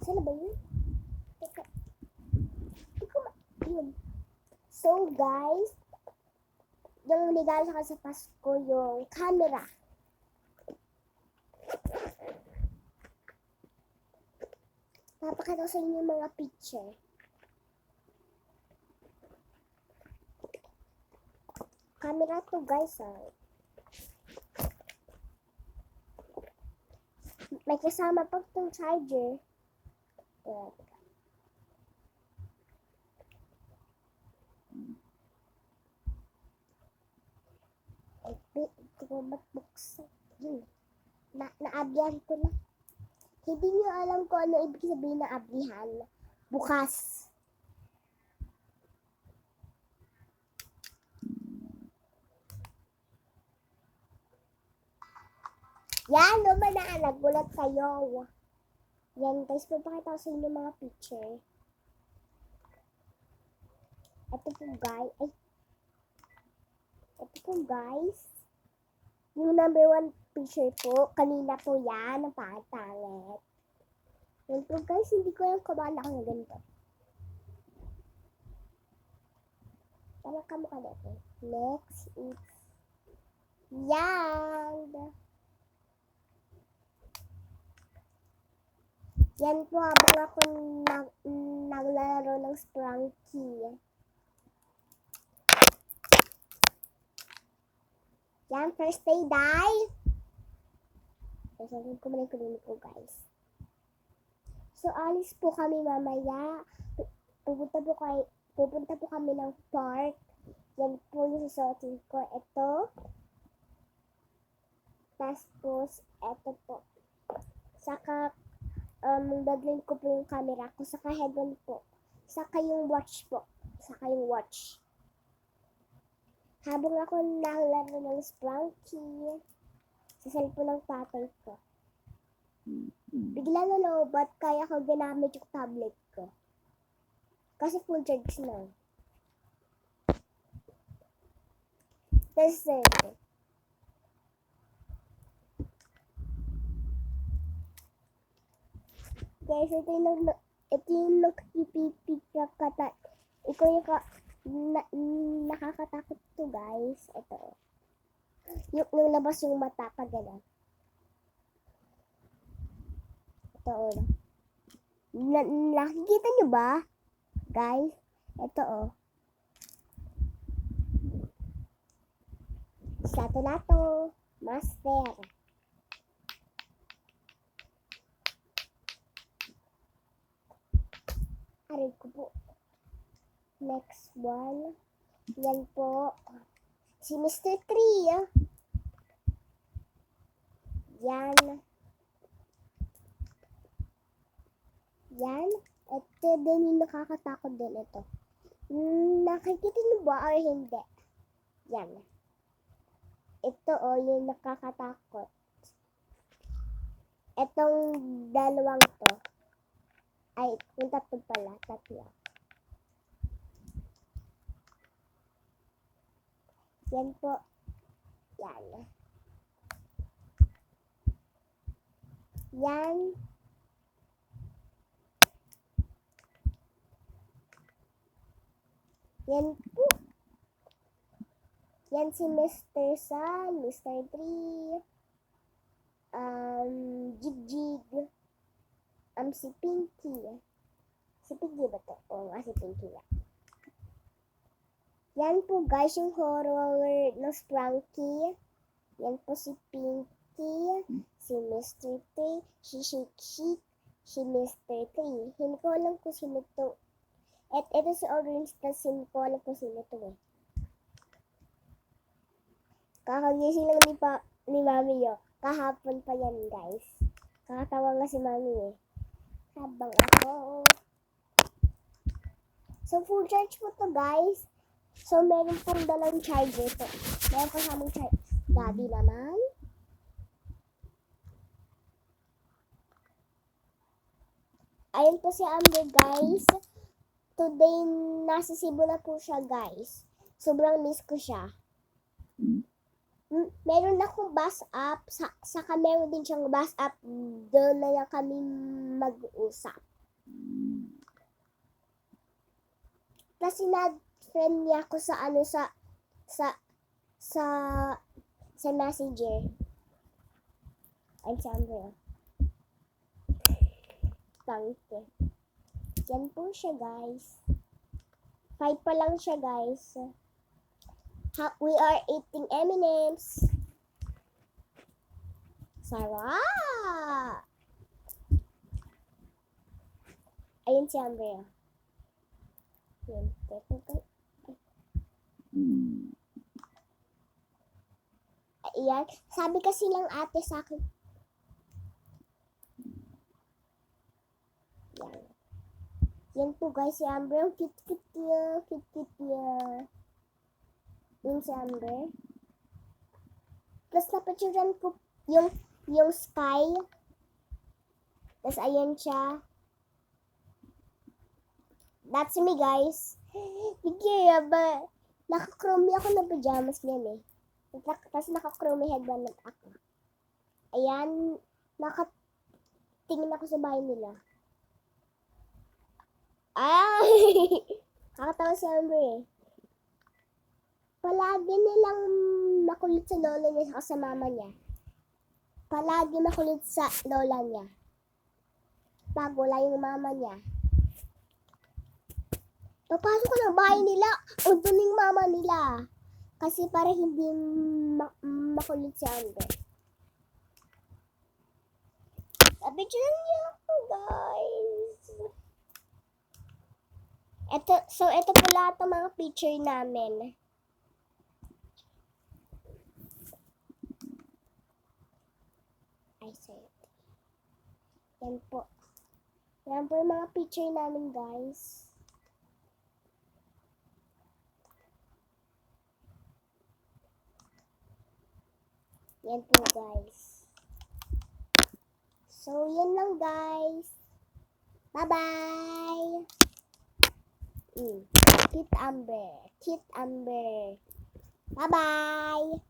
Saan ba yun? Teka. Yun. So, guys, yung regalo sa Pasko, yung camera. Papakita ko sa inyo yung mga picture. Camera to, guys, May kasama pa itong charger. Ito ko ba't buksan? Naablihan ko na. Hindi nyo alam kung ano ibig sabihin na ablihan. Bukas. Yan, naman na nagulat kayo. Yan guys, papakita ko sa inyo mga picture. Ito po guys. Yung number 1 picture po. Kanina po yan. Ang pangit. Yan po guys, hindi ko yung kumala kang ganito. Tama ka mukha natin. Next is yan. Yan po habang ako naglalaro ng Sprunky. Yan, first day die. Sasabihin ko muna yung po guys. So, alis po kami mamaya. Pupunta po kami ng park. Yan po yung susuotin ko. Ito. Tapos, ito po. Saka, dadalhin ko po yung camera ko. Saka headband po. Saka yung watch po. Habang ako nalaro ng Sprunky sa cellphone ng tatay ko. Bigla na lobat kaya ko ginamit yung tablet ko. Kasi full charge na. Tapos guys, ito yung nakikipipig na kata. Ito yung nakakatakot to guys. Ito. Yung labas yung mata pag gano'n. Ito. Nakikita nyo ba? Guys, ito Sato na to. Master. Aray ko po. Next one. Yan po. Si Mr. Tree. Yan. Ito din yung nakakatakot din ito. Nakikita niyo ba or hindi? Yan. Ito yung nakakatakot. Itong dalawang to. Ay, yung tatlo pala. Tatlo. Yan po. Yan. Yan. Yan po. Yan si Mr. Sun, Mr. Tree, Jig, si Pinky. Si Pinky ba to? Oo nga, si Pinky yan. Yan po guys, yung horror ng Sprunky. Yan po si Pinky, si Mr. Tree, si Shake, si Mr. Tree. Hindi ko alam kung sino to. At ito si Orange na hindi ko alam kung sino to Kakagising lang ni Mami Kahapon pa yan guys. Kakatawa nga si Mami Habang ako. So full charge po to guys. So meron pong dalawang charger po. Meron pong samang charger. Daddy naman. Ayun po si Amber guys. Today nasa Cebu na po siya guys. Sobrang miss ko siya. Meron akong bus up. Saka meron din siyang bus up. Doon na lang kami mag-uusap. Tapos sinad-friend niya ako sa ano, sa messenger. Ay, si Amber. Tangke. Yan po siya, guys. 5 pa lang siya, guys. We are eating M&M's. Sarap! Ayun si Amber. Yan. Ayan. Sabi kasi ng ate sa akin. Yan. Yan po guys, si Amber. Ang cute-cute niya. Cute-cute niya. Yun si Amber. Plus napaturan ko yung sky. Tapos ayan siya. That's me, guys. Sige, ba? Naka-chromey ako ng pajamas niyan eh. Tapos naka-chromey headband ako. Ayan, nakatingin ako sa bahay nila. Kakatawa si Amber eh. Palagi nilang makulit sa lola niya sa mama niya. Palagi makulit sa lola niya. Pag wala yung mama niya. Papasok ko ng bahay nila, o doon yung mama nila. Kasi para hindi makulit si Amber. Picturean niyo ako, guys. Ito po lahat ng mga picture namin. Ay, sorry. Yan po. Yan po yung mga picture namin, guys. Yan po, guys. So, yan lang, guys. Bye-bye! Kit Amber. Bye-bye!